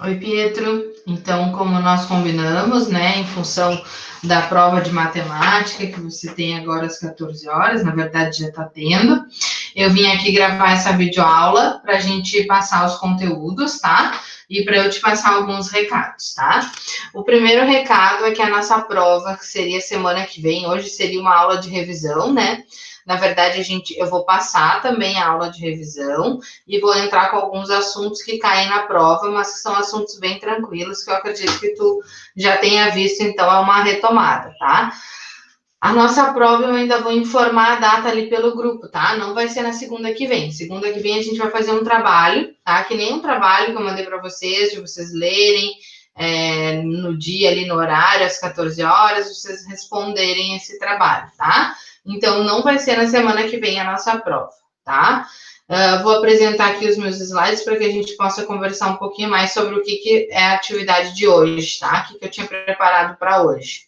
Oi, Pietro. Então, como nós combinamos, né, em função da prova de matemática que você tem agora às 14 horas, na verdade já está tendo, eu vim aqui gravar essa videoaula para a gente passar os conteúdos, tá? E para eu te passar alguns recados, tá? O primeiro recado é que a nossa prova, que seria semana que vem, hoje seria uma aula de revisão, né? Na verdade, eu vou passar também a aula de revisão e vou entrar com alguns assuntos que caem na prova, mas que são assuntos bem tranquilos, que eu acredito que tu já tenha visto, então é uma retomada, tá? A nossa prova eu ainda vou informar a data ali pelo grupo, tá? Não vai ser na segunda que vem. Segunda que vem a gente vai fazer um trabalho, tá? Que nem um trabalho que eu mandei para vocês, de vocês lerem no dia ali, no horário, às 14 horas, vocês responderem esse trabalho, tá? Então, não vai ser na semana que vem a nossa prova, tá? Vou apresentar aqui os meus slides para que a gente possa conversar um pouquinho mais sobre o que é a atividade de hoje, tá? O que eu tinha preparado para hoje.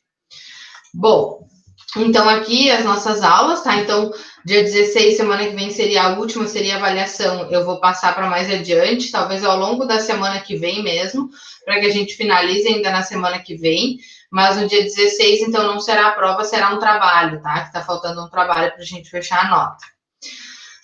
Bom, então aqui as nossas aulas, tá? Então, dia 16, semana que vem seria a última, seria a avaliação. Eu vou passar para mais adiante, talvez ao longo da semana que vem mesmo, para que a gente finalize ainda na semana que vem. Mas no dia 16, então, não será a prova, será um trabalho, tá? Que tá faltando um trabalho para a gente fechar a nota.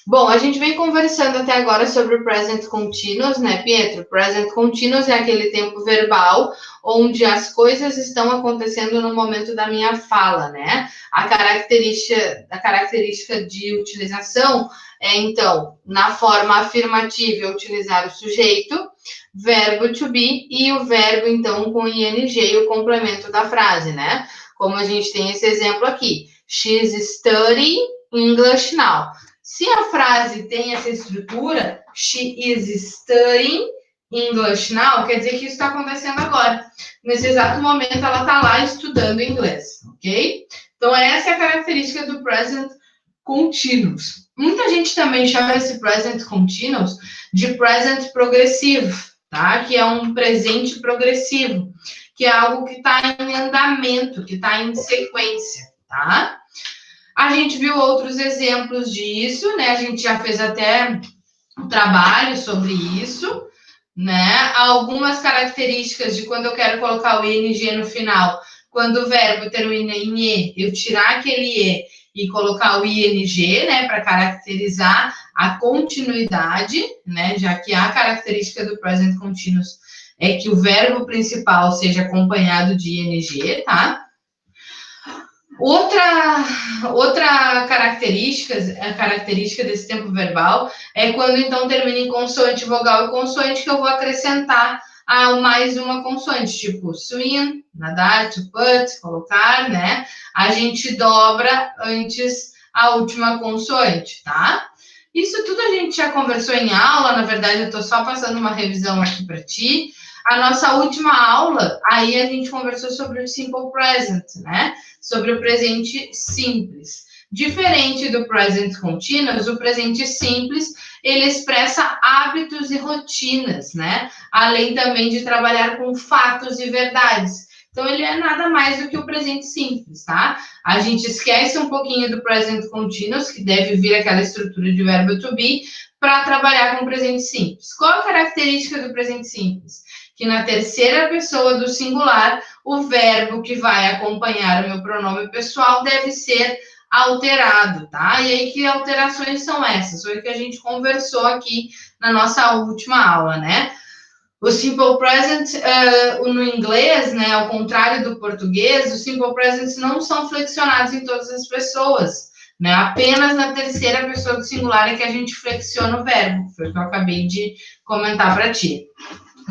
Bom, a gente vem conversando até agora sobre o present continuous, né, Pietro? Present continuous é aquele tempo verbal onde as coisas estão acontecendo no momento da minha fala, né? A característica de utilização é, então, na forma afirmativa, utilizar o sujeito, verbo to be e o verbo, então, com ing, o complemento da frase, né? Como a gente tem esse exemplo aqui. She's studying English now. Se a frase tem essa estrutura, she is studying English now, quer dizer que isso está acontecendo agora. Nesse exato momento, ela está lá estudando inglês, ok? Então, essa é a característica do present continuous. Muita gente também chama esse present continuous de present progressivo, tá? Que é um presente progressivo, que é algo que está em andamento, que está em sequência, tá? A gente viu outros exemplos disso, né? A gente já fez até um trabalho sobre isso, né? Algumas características de quando eu quero colocar o ing no final, quando o verbo termina em e, eu tirar aquele e colocar o ing, né? Para caracterizar a continuidade, né? Já que a característica do present continuous é que o verbo principal seja acompanhado de ing, tá? Outra característica desse tempo verbal é quando então termina em consoante, vogal e consoante, que eu vou acrescentar mais uma consoante, tipo swim, nadar, to put, colocar, né? A gente dobra antes a última consoante, tá? Isso tudo a gente já conversou em aula, na verdade eu tô só passando uma revisão aqui para ti. A nossa última aula, aí a gente conversou sobre o simple present, né? Sobre o presente simples. Diferente do present continuous, o presente simples, ele expressa hábitos e rotinas, né? Além também de trabalhar com fatos e verdades. Então, ele é nada mais do que o presente simples, tá? A gente esquece um pouquinho do present continuous, que deve vir aquela estrutura de verbo to be, para trabalhar com o presente simples. Qual a característica do presente simples? Que na terceira pessoa do singular, o verbo que vai acompanhar o meu pronome pessoal deve ser alterado, tá? E aí, que alterações são essas? Foi o que a gente conversou aqui na nossa última aula, né? O simple present, no inglês, né, ao contrário do português, os simple presents não são flexionados em todas as pessoas, né? Apenas na terceira pessoa do singular é que a gente flexiona o verbo, foi o que eu acabei de comentar para ti.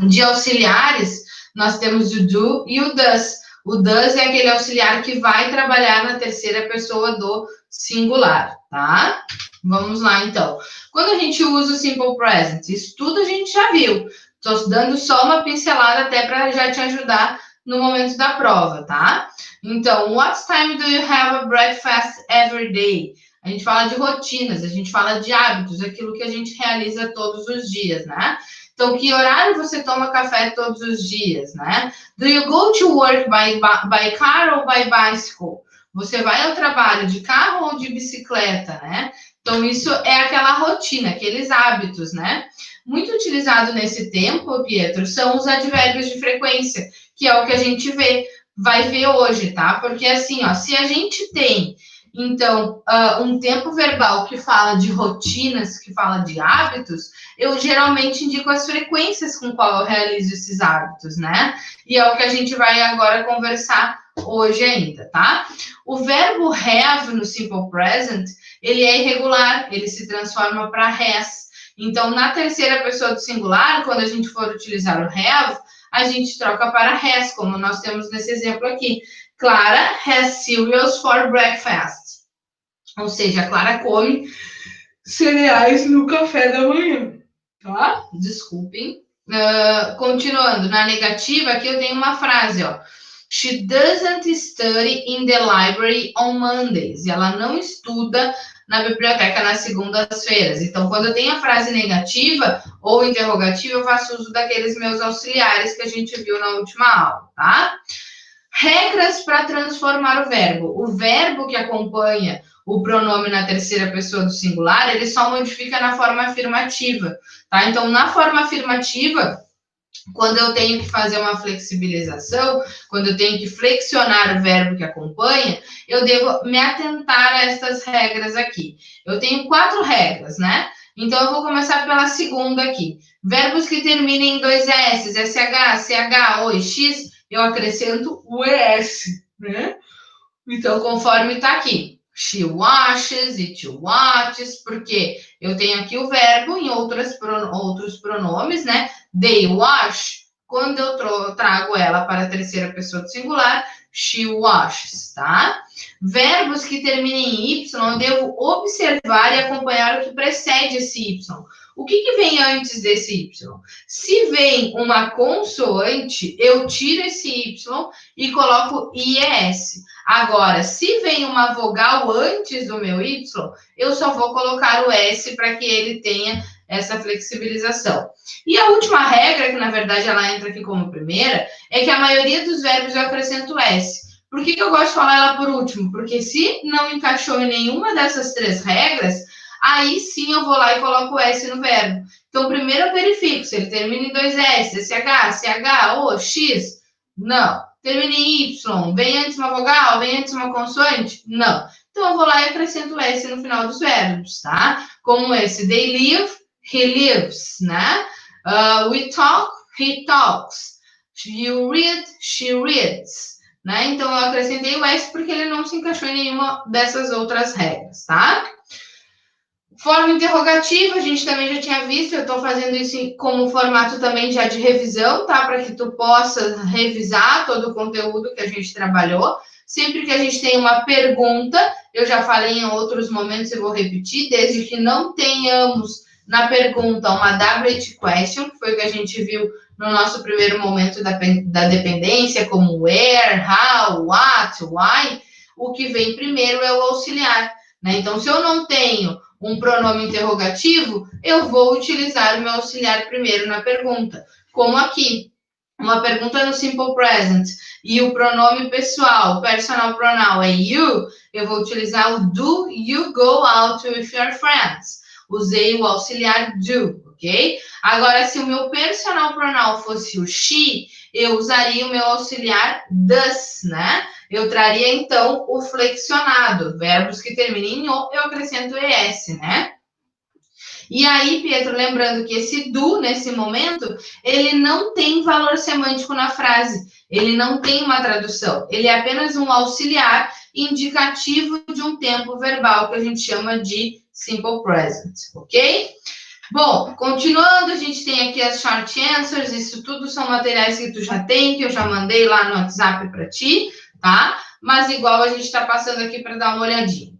De auxiliares, nós temos o do e o does. O does é aquele auxiliar que vai trabalhar na terceira pessoa do singular, tá? Vamos lá, então. Quando a gente usa o simple present, isso tudo a gente já viu. Estou dando só uma pincelada até para já te ajudar no momento da prova, tá? Então, what time do you have a breakfast every day? A gente fala de rotinas, a gente fala de hábitos, aquilo que a gente realiza todos os dias, né? Então, que horário você toma café todos os dias, né? Do you go to work by car or by bicycle? Você vai ao trabalho de carro ou de bicicleta, né? Então, isso é aquela rotina, aqueles hábitos, né? Muito utilizado nesse tempo, Pietro, são os advérbios de frequência, que é o que a gente vai ver hoje, tá? Porque assim, ó, se a gente tem, então, um tempo verbal que fala de rotinas, que fala de hábitos, eu geralmente indico as frequências com qual eu realizo esses hábitos, né? E é o que a gente vai agora conversar hoje ainda, tá? O verbo have no simple present, ele é irregular, ele se transforma para has. Então, na terceira pessoa do singular, quando a gente for utilizar o have, a gente troca para has, como nós temos nesse exemplo aqui. Clara has cereals for breakfast. Ou seja, a Clara come cereais no café da manhã. Tá? Desculpem. Continuando, na negativa, aqui eu tenho uma frase, ó. She doesn't study in the library on Mondays. E ela não estuda na biblioteca nas segundas-feiras. Então, quando eu tenho a frase negativa ou interrogativa, eu faço uso daqueles meus auxiliares que a gente viu na última aula, tá? Regras para transformar o verbo. O verbo que acompanha o pronome na terceira pessoa do singular, ele só modifica na forma afirmativa, tá? Então, na forma afirmativa, quando eu tenho que fazer uma flexibilização, quando eu tenho que flexionar o verbo que acompanha, eu devo me atentar a estas regras aqui. Eu tenho 4 regras, né? Então, eu vou começar pela segunda aqui. Verbos que terminem em 2 S, SH, CH ou X, eu acrescento o ES, né? Então, conforme está aqui. She washes, it watches, porque eu tenho aqui o verbo em outros pronomes, né? They wash, quando eu trago ela para a terceira pessoa do singular, she washes, tá? Verbos que terminem em Y, eu devo observar e acompanhar o que precede esse Y. O que vem antes desse Y? Se vem uma consoante, eu tiro esse Y e coloco IES. Agora, se vem uma vogal antes do meu Y, eu só vou colocar o S para que ele tenha essa flexibilização. E a última regra, que na verdade ela entra aqui como primeira, é que a maioria dos verbos eu acrescento S. Por que eu gosto de falar ela por último? Porque se não encaixou em nenhuma dessas 3 regras, aí sim eu vou lá e coloco o S no verbo. Então, primeiro eu verifico se ele termina em 2 S, SH, CH, O, X. Não. Termina em Y. Vem antes uma vogal? Vem antes uma consoante? Não. Então, eu vou lá e acrescento o S no final dos verbos, tá? Como esse. They live, he lives, né? We talk, he talks. You read, she reads. Né? Então, eu acrescentei o S porque ele não se encaixou em nenhuma dessas outras regras, tá? Forma interrogativa, a gente também já tinha visto, eu estou fazendo isso como formato também já de revisão, tá? Para que tu possa revisar todo o conteúdo que a gente trabalhou. Sempre que a gente tem uma pergunta, eu já falei em outros momentos e vou repetir, desde que não tenhamos na pergunta uma WH question, que foi o que a gente viu no nosso primeiro momento da dependência, como where, how, what, why, o que vem primeiro é o auxiliar, né? Então, se eu não tenho um pronome interrogativo, eu vou utilizar o meu auxiliar primeiro na pergunta. Como aqui, uma pergunta no simple present e o pronome pessoal, personal pronoun é you, eu vou utilizar o do you go out with your friends. Usei o auxiliar do, ok? Agora, se o meu personal pronoun fosse o she, eu usaria o meu auxiliar does, né? Eu traria, então, o flexionado. Verbos que terminem em o, eu acrescento ES, né? E aí, Pietro, lembrando que esse do, nesse momento, ele não tem valor semântico na frase. Ele não tem uma tradução. Ele é apenas um auxiliar indicativo de um tempo verbal que a gente chama de simple present, ok? Bom, continuando, a gente tem aqui as short answers. Isso tudo são materiais que tu já tem, que eu já mandei lá no WhatsApp para ti, tá? Mas igual a gente está passando aqui para dar uma olhadinha.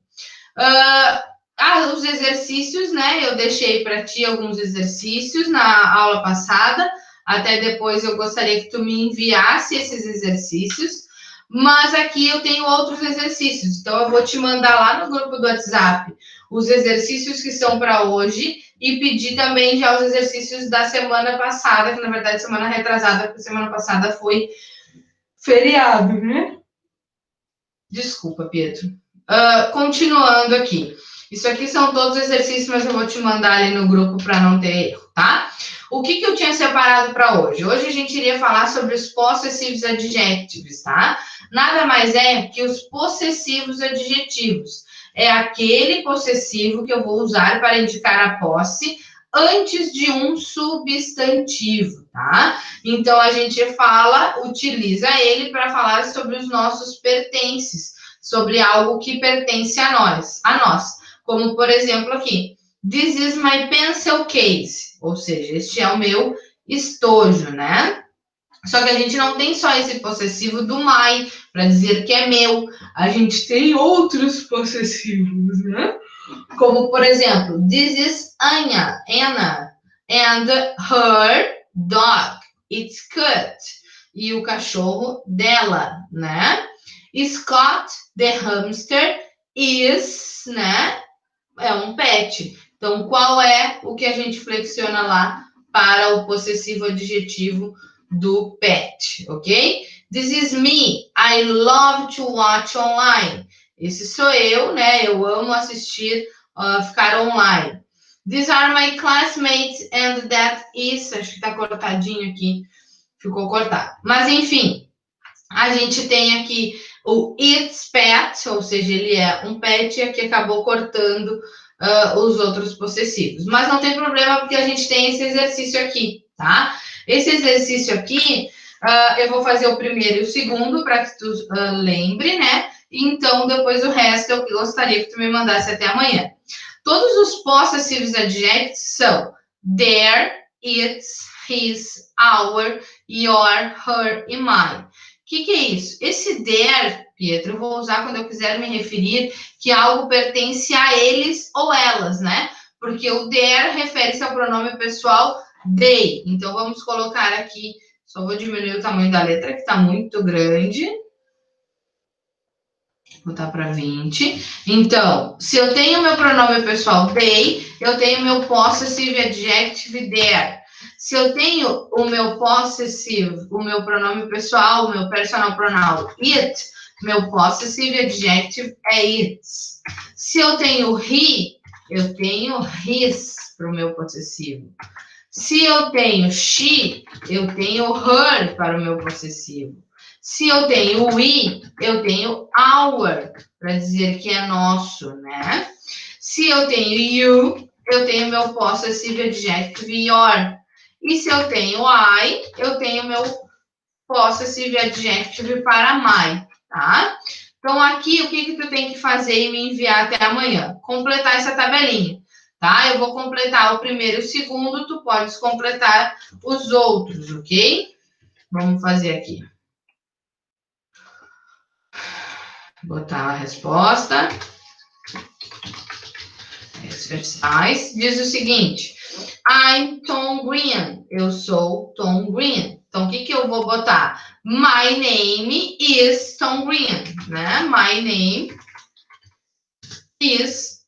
Os exercícios, né? Eu deixei para ti alguns exercícios na aula passada. Até depois eu gostaria que tu me enviasse esses exercícios. Mas aqui eu tenho outros exercícios. Então, eu vou te mandar lá no grupo do WhatsApp os exercícios que são para hoje e pedir também já os exercícios da semana passada, que na verdade semana retrasada, porque semana passada foi feriado, né? Desculpa, Pietro. Continuando aqui. Isso aqui são todos os exercícios, mas eu vou te mandar ali no grupo para não ter erro. tá? O que eu tinha separado para hoje? Hoje a gente iria falar sobre os possessivos adjectives, tá? Nada mais é que os possessivos adjetivos. É aquele possessivo que eu vou usar para indicar a posse antes de um substantivo, tá? Então a gente utiliza ele para falar sobre os nossos pertences, sobre algo que pertence a nós, Como por exemplo aqui, this is my pencil case, ou seja, este é o meu estojo, né? Só que a gente não tem só esse possessivo do my para dizer que é meu, a gente tem outros possessivos, né? Como, por exemplo, this is Anna, and her dog, it's cut. E o cachorro dela, né? Scott, the hamster, is, né? É um pet. Então, qual é o que a gente flexiona lá para o possessivo adjetivo do pet, ok? This is me, I love to watch online. Esse sou eu, né? Eu amo assistir, ficar online. These are my classmates and that is... Acho que tá cortadinho aqui. Ficou cortado. Mas, enfim, a gente tem aqui o it's pet, ou seja, ele é um pet, e aqui acabou cortando os outros possessivos. Mas não tem problema, porque a gente tem esse exercício aqui, tá? Esse exercício aqui, eu vou fazer o primeiro e o segundo, para que tu lembre, né? Então, depois o resto eu gostaria que tu me mandasse até amanhã. Todos os possessivos adjectives são their, its, his, our, your, her e mine. O que é isso? Esse their, Pietro, eu vou usar quando eu quiser me referir que algo pertence a eles ou elas, né? Porque o their refere-se ao pronome pessoal they. Então, vamos colocar aqui, só vou diminuir o tamanho da letra, que está muito grande. Vou botar para 20. Então, se eu tenho meu pronome pessoal they, eu tenho meu possessive adjective their. Se eu tenho o meu possessive, o meu pronome pessoal, o meu personal pronoun it, meu possessive adjective é its. Se eu tenho he, eu tenho his para o meu possessivo. Se eu tenho she, eu tenho her para o meu possessivo. Se eu tenho we, eu tenho our, para dizer que é nosso, né? Se eu tenho you, eu tenho meu possessive adjective your. E se eu tenho I, eu tenho meu possessive adjective para my, tá? Então, aqui, o que tu tem que fazer e me enviar até amanhã? Completar essa tabelinha, tá? Eu vou completar o primeiro e o segundo, tu podes completar os outros, ok? Vamos fazer aqui. Botar a resposta. Exercise. Diz o seguinte. I'm Tom Green. Eu sou Tom Green. Então, o que eu vou botar? My name is Tom Green, né? My name is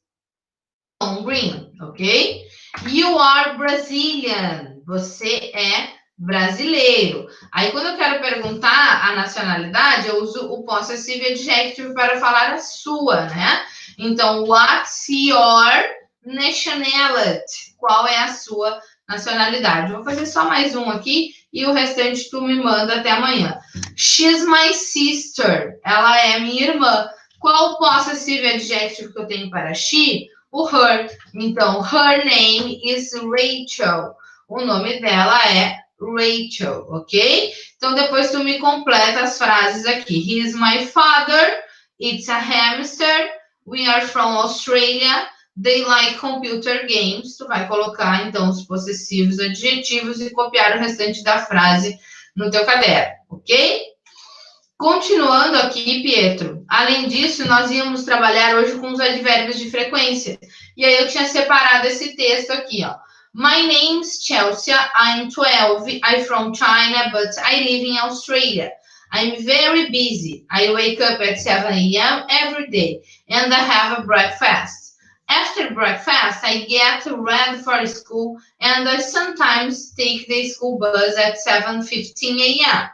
Tom Green, ok? You are Brazilian. Você é brasileiro. Aí, quando eu quero perguntar a nacionalidade, eu uso o possessive adjective para falar a sua, né? Então, what's your nationality? Qual é a sua nacionalidade? Vou fazer só mais um aqui e o restante tu me manda até amanhã. She's my sister. Ela é minha irmã. Qual o possessive adjective que eu tenho para she? O her. Então, her name is Rachel. O nome dela é Rachel, ok? Então, depois tu me completa as frases aqui. He is my father. It's a hamster. We are from Australia. They like computer games. Tu vai colocar, então, os possessivos adjetivos e copiar o restante da frase no teu caderno, ok? Continuando aqui, Pietro, além disso, nós íamos trabalhar hoje com os advérbios de frequência. E aí eu tinha separado esse texto aqui, ó. My name's Chelsea, I'm 12, I'm from China, but I live in Australia. I'm very busy. I wake up at 7 a.m. every day and I have a breakfast. After breakfast, I get ready for school and I sometimes take the school bus at 7:15 a.m.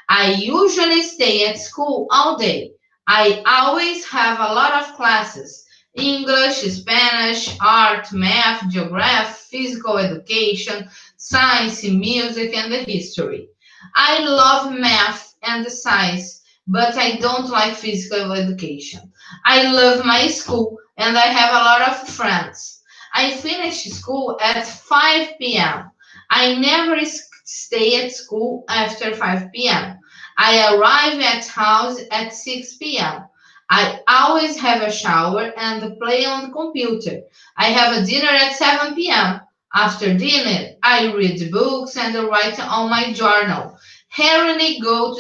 I usually stay at school all day. I always have a lot of classes English, Spanish, art, math, geography, physical education, science, music, and the history. I love math and science, but I don't like physical education. I love my school and I have a lot of friends. I finish school at 5 p.m. I never stay at school after 5 p.m. I arrive at house at 6 p.m. I always have a shower and play on the computer. I have a dinner at 7 p.m. After dinner, I read books and write on my journal. I rarely go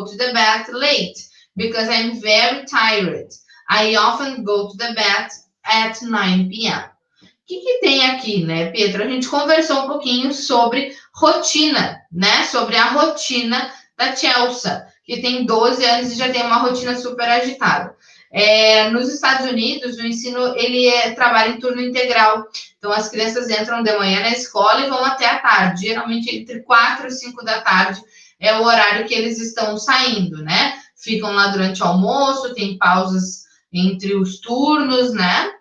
to the bed late because I'm very tired. I often go to the bed at 9 p.m. O que tem aqui, né, Pedro? A gente conversou um pouquinho sobre rotina, né? Sobre a rotina da Chelsea, que tem 12 anos e já tem uma rotina super agitada. Nos Estados Unidos, o ensino ele trabalha em turno integral. Então, as crianças entram de manhã na escola e vão até a tarde. Geralmente, entre 4 e 5 da tarde é o horário que eles estão saindo, né? Ficam lá durante o almoço, tem pausas entre os turnos, né?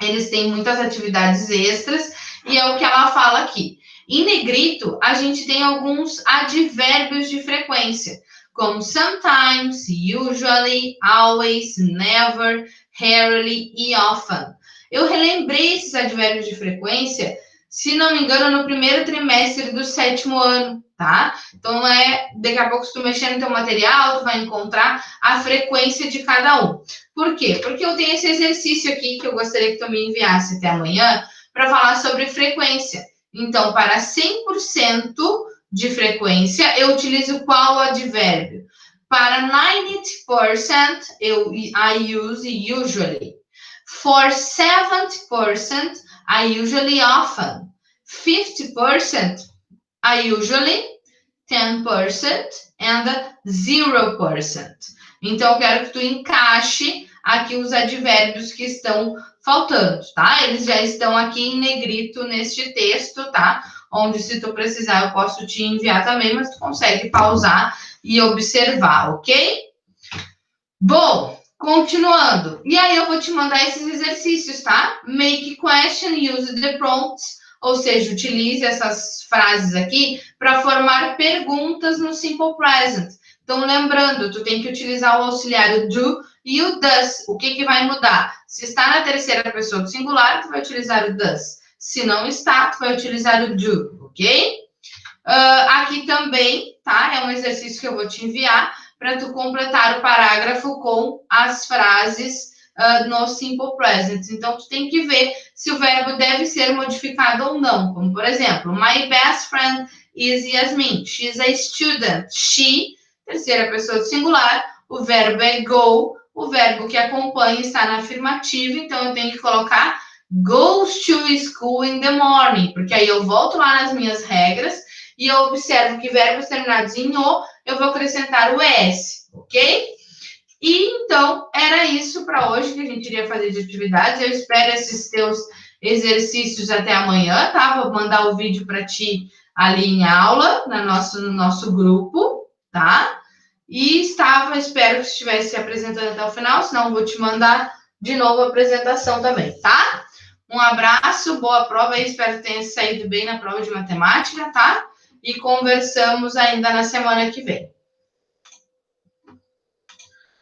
Eles têm muitas atividades extras e é o que ela fala aqui. Em negrito, a gente tem alguns advérbios de frequência, como sometimes, usually, always, never, rarely e often. Eu relembrei esses advérbios de frequência, se não me engano, no primeiro trimestre do 7º ano, tá? Então, daqui a pouco, se tu mexer no teu material, tu vai encontrar a frequência de cada um. Por quê? Porque eu tenho esse exercício aqui que eu gostaria que tu me enviasse até amanhã para falar sobre frequência. Então, para 100% de frequência, eu utilizo qual advérbio? Para 90%, I use usually. For 70%, I usually often. 50%, I usually. 10% and 0%. Então, eu quero que tu encaixe aqui os advérbios que estão faltando, tá? Eles já estão aqui em negrito neste texto, tá? Onde, se tu precisar, eu posso te enviar também, mas tu consegue pausar e observar, ok? Bom, continuando. E aí, eu vou te mandar esses exercícios, tá? Make question, use the prompts, ou seja, utilize essas frases aqui para formar perguntas no simple present. Então, lembrando, tu tem que utilizar o auxiliar do e o does. O que vai mudar? Se está na terceira pessoa do singular, tu vai utilizar o does. Se não está, tu vai utilizar o do, ok? Aqui também, tá? É um exercício que eu vou te enviar para tu completar o parágrafo com as frases no simple present. Então, tu tem que ver se o verbo deve ser modificado ou não. Como, por exemplo, my best friend is Yasmin. She's a student. She, terceira pessoa do singular, o verbo é go, o verbo que acompanha está na afirmativa, então eu tenho que colocar goes to school in the morning, porque aí eu volto lá nas minhas regras e eu observo que verbos terminados em o, eu vou acrescentar o ES, ok? E então, era isso para hoje que a gente iria fazer de atividades. Eu espero esses teus exercícios até amanhã, tá? Vou mandar o vídeo para ti ali em aula, no nosso grupo, tá? E espero que estivesse se apresentando até o final, senão vou te mandar de novo a apresentação também, tá? Um abraço, boa prova aí, espero que tenha saído bem na prova de matemática, tá? E conversamos ainda na semana que vem.